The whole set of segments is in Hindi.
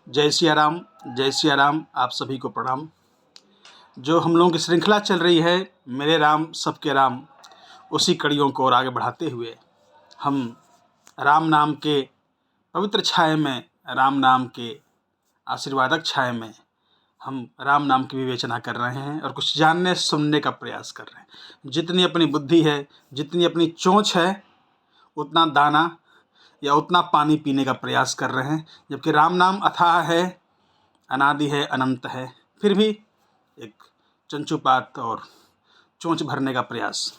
जय सिया राम, जय सिया राम। आप सभी को प्रणाम। जो हम लोगों की श्रृंखला चल रही है मेरे राम सबके राम, उसी कड़ियों को और आगे बढ़ाते हुए हम राम नाम के पवित्र छाया में, राम नाम के आशीर्वादक छाया में हम राम नाम की विवेचना कर रहे हैं और कुछ जानने सुनने का प्रयास कर रहे हैं। जितनी अपनी बुद्धि है, जितनी अपनी चोंच है, उतना दाना या उतना पानी पीने का प्रयास कर रहे हैं। जबकि राम नाम अथाह है, अनादि है, अनंत है, फिर भी एक चंचुपात और चोंच भरने का प्रयास।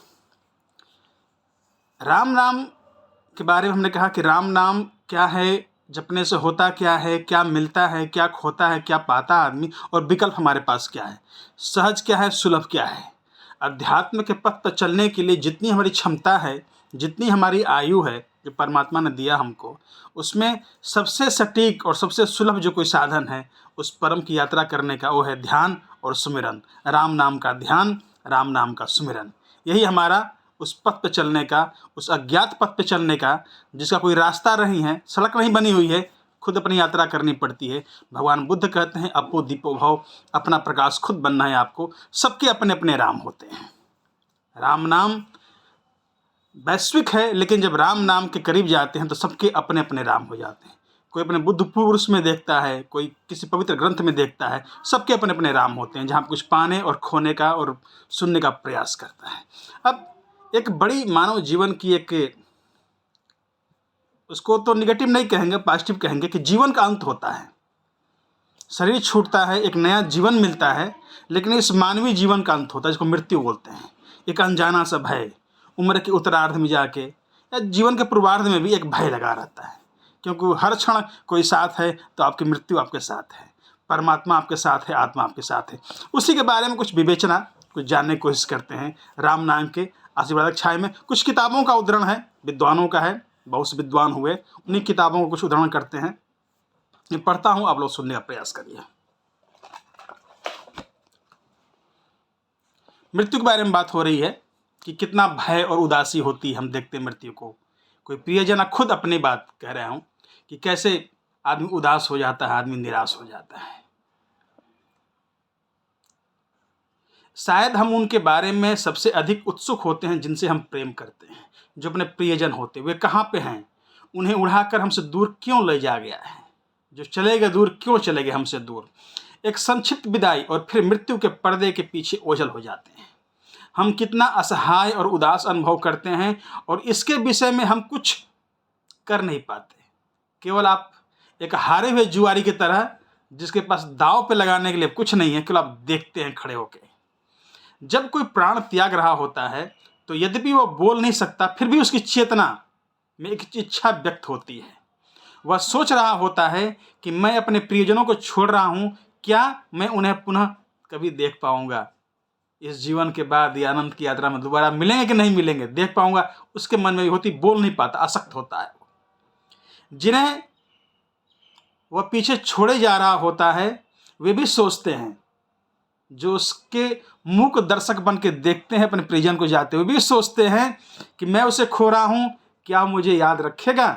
राम नाम के बारे में हमने कहा कि राम नाम क्या है, जपने से होता क्या है, क्या मिलता है, क्या खोता है, क्या पाता आदमी, और विकल्प हमारे पास क्या है, सहज क्या है, सुलभ क्या है। अध्यात्म के पथ पर चलने के लिए जितनी हमारी क्षमता है, जितनी हमारी आयु है जो परमात्मा ने दिया हमको, उसमें सबसे सटीक और सबसे सुलभ जो कोई साधन है उस परम की यात्रा करने का, वो है ध्यान और सुमिरन। राम नाम का ध्यान, राम नाम का सुमिरन, यही हमारा उस पथ पे चलने का, उस अज्ञात पथ पे चलने का, जिसका कोई रास्ता नहीं है, सड़क नहीं बनी हुई है, खुद अपनी यात्रा करनी पड़ती है। भगवान बुद्ध कहते हैं अपो दीपो भव, अपना प्रकाश खुद बनना है आपको। सबके अपने अपने राम होते हैं। राम नाम वैश्विक है, लेकिन जब राम नाम के करीब जाते हैं तो सबके अपने अपने राम हो जाते हैं। कोई अपने बुद्ध पुरुष में देखता है, कोई किसी पवित्र ग्रंथ में देखता है, सबके अपने अपने राम होते हैं, जहाँ कुछ पाने और खोने का और सुनने का प्रयास करता है। अब एक बड़ी मानव जीवन की एक, उसको तो निगेटिव नहीं कहेंगे, पॉजिटिव कहेंगे कि जीवन का अंत होता है, शरीर छूटता है, एक नया जीवन मिलता है, लेकिन इस मानवीय जीवन का अंत होता है, जिसको मृत्यु बोलते हैं। एक अनजाना सा भय, उम्र के उत्तरार्ध में जाके या जीवन के पूर्वार्ध में भी एक भय लगा रहता है, क्योंकि हर क्षण कोई साथ है तो आपकी मृत्यु आपके साथ है, परमात्मा आपके साथ है, आत्मा आपके साथ है। उसी के बारे में कुछ विवेचना, कुछ जानने की कोशिश करते हैं राम नाम के आशीर्वादक छाया में। कुछ किताबों का उद्धरण है, विद्वानों का है, बहुत से विद्वान हुए, उन्हीं किताबों को कुछ उद्धरण करते हैं। मैं पढ़ता हूँ, आप लोग सुनने का प्रयास करिए। मृत्यु के बारे में बात हो रही है कि कितना भय और उदासी होती है। हम देखते हैं मृत्यु को, कोई प्रियजन, खुद अपनी बात कह रहा हूँ कि कैसे आदमी उदास हो जाता है, आदमी निराश हो जाता है। शायद हम उनके बारे में सबसे अधिक उत्सुक होते हैं जिनसे हम प्रेम करते हैं, जो अपने प्रियजन होते। वे कहाँ पे हैं, उन्हें उड़ाकर हमसे दूर क्यों ले जा गया है, जो चले गए दूर क्यों चले गए हमसे दूर। एक संक्षिप्त विदाई और फिर मृत्यु के पर्दे के पीछे ओझल हो जाते हैं। हम कितना असहाय और उदास अनुभव करते हैं, और इसके विषय में हम कुछ कर नहीं पाते। केवल आप एक हारे हुए जुआरी की तरह, जिसके पास दांव पे लगाने के लिए कुछ नहीं है, केवल आप देखते हैं खड़े होकर। जब कोई प्राण त्याग रहा होता है तो यद्यपि वो बोल नहीं सकता, फिर भी उसकी चेतना में एक इच्छा व्यक्त होती है। वह सोच रहा होता है कि मैं अपने प्रियजनों को छोड़ रहा हूँ, क्या मैं उन्हें पुनः कभी देख पाऊंगा, इस जीवन के बाद या अनंत की यात्रा में दोबारा मिलेंगे कि नहीं मिलेंगे, देख पाऊंगा, उसके मन में भी होती। बोल नहीं पाता, आसक्त होता है। जिन्हें वह पीछे छोड़े जा रहा होता है वे भी सोचते हैं, जो उसके मूक दर्शक बन के देखते हैं अपने प्रियजन को जाते हुए, भी सोचते हैं कि मैं उसे खो रहा हूं, क्या मुझे याद रखेगा,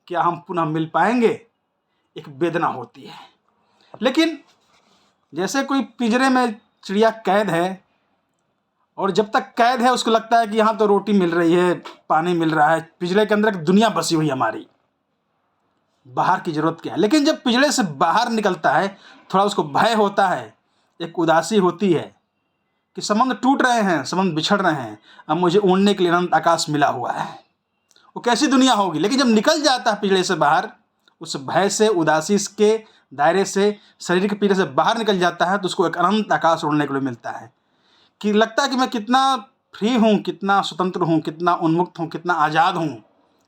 क्या हम पुनः मिल पाएंगे। एक वेदना होती है। लेकिन जैसे कोई पिंजरे में चिड़िया कैद है, और जब तक कैद है उसको लगता है कि यहाँ तो रोटी मिल रही है, पानी मिल रहा है, पिंजरे के अंदर एक दुनिया बसी हुई हमारी, बाहर की जरूरत क्या है। लेकिन जब पिंजरे से बाहर निकलता है, थोड़ा उसको भय होता है, एक उदासी होती है कि संबंध टूट रहे हैं, संबंध बिछड़ रहे हैं, अब मुझे उड़ने के लिए अनंत आकाश मिला हुआ है। वो कैसी दुनिया होगी। लेकिन जब निकल जाता है पिंजरे से बाहर, उस भय से, उदासी के दायरे से, शरीर के पिंजरे से बाहर निकल जाता है, तो उसको एक अनंत आकाश उड़ने के लिए मिलता है, कि लगता है कि मैं कितना फ्री हूँ, कितना स्वतंत्र हूँ, कितना उन्मुक्त हूँ, कितना आज़ाद हूँ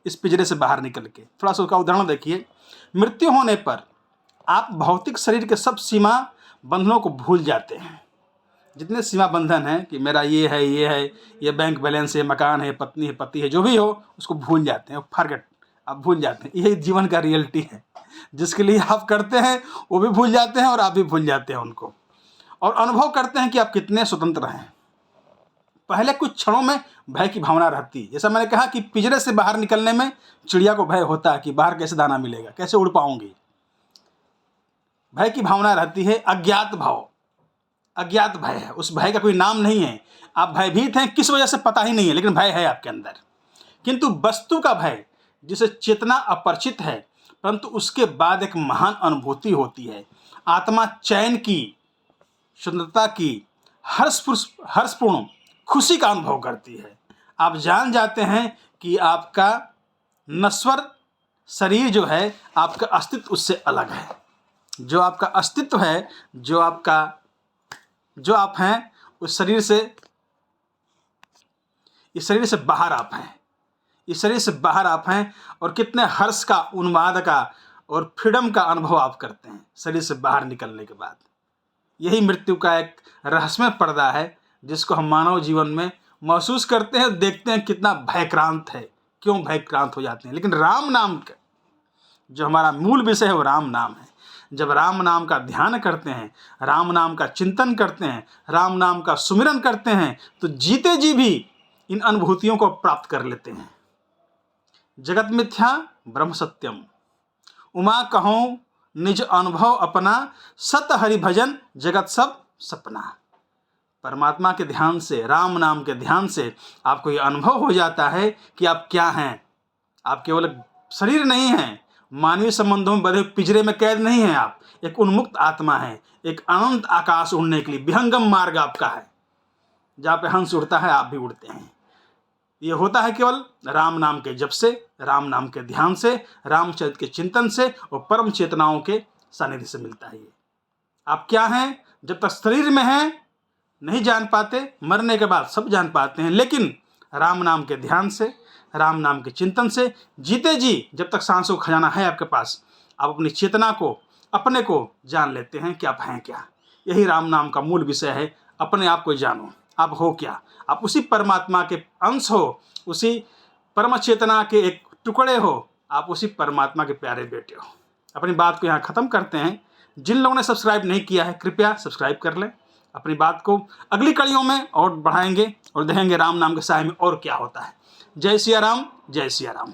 इस पिंजरे से बाहर निकल के। थोड़ा सा उसका उदाहरण देखिए। मृत्यु होने पर आप भौतिक शरीर के सब सीमा बंधनों को भूल जाते हैं। जितने सीमा बंधन हैं कि मेरा ये है, ये है, ये बैंक बैलेंस है, मकान है, पत्नी है, पति है, जो भी हो, उसको भूल जाते हैं। फॉरगेट, आप भूल जाते हैं। यही जीवन का रियलिटी है। जिसके लिए आप करते हैं वो भी भूल जाते हैं, और आप भी भूल जाते हैं उनको, और अनुभव करते हैं कि आप कितने स्वतंत्र हैं। पहले कुछ क्षणों में भय की भावना रहती है। जैसा मैंने कहा कि पिंजरे से बाहर निकलने में चिड़िया को भय होता है कि बाहर कैसे दाना मिलेगा, कैसे उड़ पाऊंगी। भय की भावना रहती है अज्ञात भाव, अज्ञात भय है, उस भय का कोई नाम नहीं है, आप भयभीत हैं किस वजह से पता ही नहीं है, लेकिन भय है आपके अंदर। किंतु वस्तु का भय, जिसे चेतना अपरिचित है, परंतु उसके बाद एक महान अनुभूति होती है, आत्मा चैन की, सुंदरता की, हर्षपूर्ण खुशी का अनुभव करती है। आप जान जाते हैं कि आपका नश्वर शरीर जो है, आपका अस्तित्व उससे अलग है। जो आपका अस्तित्व है, जो आप हैं, उस शरीर से, इस शरीर से बाहर आप हैं, इस शरीर से बाहर आप हैं। और कितने हर्ष का, उन्माद का और फ्रीडम का अनुभव आप करते हैं शरीर से बाहर निकलने के बाद। यही मृत्यु का एक रहस्यमय पर्दा है, जिसको हम मानव जीवन में महसूस करते हैं, देखते हैं कितना भयक्रांत है, क्यों भयक्रांत हो जाते हैं। लेकिन राम नाम का जो हमारा मूल विषय है, वो राम नाम है। जब राम नाम का ध्यान करते हैं, राम नाम का चिंतन करते हैं, राम नाम का सुमिरन करते हैं, तो जीते जी भी इन अनुभूतियों को प्राप्त कर लेते हैं। जगत मिथ्या ब्रह्म सत्यम, उमा कहूँ निज अनुभव अपना, सत हरि भजन जगत सब सपना। परमात्मा के ध्यान से, राम नाम के ध्यान से आपको ये अनुभव हो जाता है कि आप क्या हैं। आप केवल शरीर नहीं हैं, मानवीय संबंधों में बंधे पिंजरे में कैद नहीं हैं, आप एक उन्मुक्त आत्मा है, एक अनंत आकाश उड़ने के लिए विहंगम मार्ग आपका है। जहाँ पे हंस उड़ता है, आप भी उड़ते हैं। ये होता है केवल राम नाम के जप से, राम नाम के ध्यान से, रामचरित के चिंतन से और परम चेतनाओं के सानिध्य से मिलता है। ये आप क्या हैं, जब तक शरीर में हैं नहीं जान पाते, मरने के बाद सब जान पाते हैं। लेकिन राम नाम के ध्यान से, राम नाम के चिंतन से जीते जी, जब तक सांसों का खजाना है आपके पास, आप अपनी चेतना को, अपने को जान लेते हैं कि आप हैं क्या। यही राम नाम का मूल विषय है। अपने आप को जानो, आप हो क्या। आप उसी परमात्मा के अंश हो, उसी परम चेतना के एक टुकड़े हो, आप उसी परमात्मा के प्यारे बेटे हो। अपनी बात को यहाँ ख़त्म करते हैं। जिन लोगों ने सब्सक्राइब नहीं किया है, कृपया सब्सक्राइब कर लें। अपनी बात को अगली कड़ियों में और बढ़ाएंगे और देखेंगे राम नाम के साय में और क्या होता है। जय सिया राम, जय सिया राम।